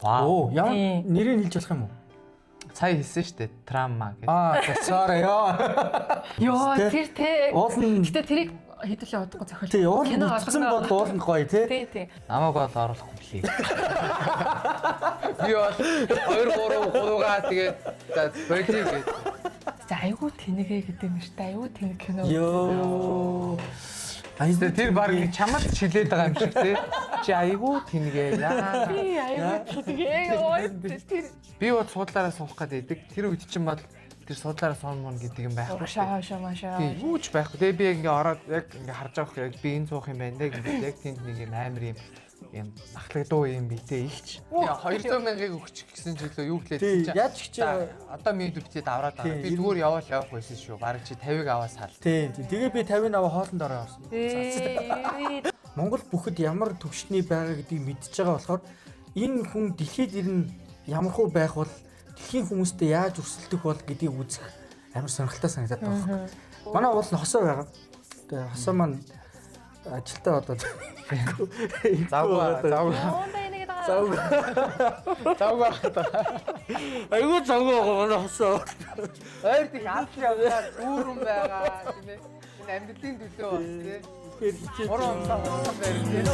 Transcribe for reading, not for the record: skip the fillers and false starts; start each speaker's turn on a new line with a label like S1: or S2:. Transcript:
S1: Оо, ямар нэрийг хэлж болох юм уу?
S2: Сая хэлсэн шүү дээ. Трама гэж.
S1: Sorry ёо.
S3: Йоо, тэр те.
S1: Уулын
S3: Гэтэ тэрийг хэдүүлээ удахгүй зохиол.
S1: тий, уулын утсан бол уулын гоё тий.
S3: Тий.
S2: Намайг бол оруулахгүй билээ. Би бол 2 3 3-гаа тэгээд болчих гэж.
S3: За айгуу тэнэгэ гэдэг юм шүү дээ. Айгуу тэнэг кино.
S1: Ёо.
S2: Тэр баг чамд шилээд байгаа юм шиг тий. Чи айгүй тэнгээ яа.
S3: Би айгуу тэнэгэ. Тэр
S2: Би бод суудлаараа суух гэдэг. Тэр үед чинь бол тэр суудлаараа суумон гэдэг юм байхгүй.
S3: Машаа.
S2: Тийм юуч байхгүй. Тэгээ би ингээ ороод яг ингээ харж байгаа хэрэг би энэ суух юм байна. Яг тэнд нэг юм амар юм ахлагдуу юм битээ ихч. Тэгээ 200 мянгаыг өгчих гэсэн чиглөө юу гэлээ чи.
S1: яаж ч
S2: одоо медүптэд аваад байгаа. Би зүгээр явах байсан шүү. Бараг чи 50-ыг аваа сал.
S1: тий. Тэгээ би 50-ыг аваа хоолнд ороо орсон. Монгол бүхэд ямар төвшний байгаа гэдгийг мэдчихэж байгаа болохоор энэ хүн дэлхийд ирнэ ямар хөө байх бол дэлхийн хүмүүстэй яаж өрсөлдөх бол гэдгийг үзэх амар сонирхолтой санагдаад байгаа юм. Манай уул нь хосоо байгаа. Тэгээ хосоо маань ажилтаа одоо
S2: Завгаа.
S1: Айгуу завгаа манай хосоо.
S2: Ойр тийг авч яваад дүүрэн байгаа тийм ээ. Энэ амьдралын төлөө бас тийм.
S1: Тэгэхээр хичээж.
S2: Уран амсаа барь тийм.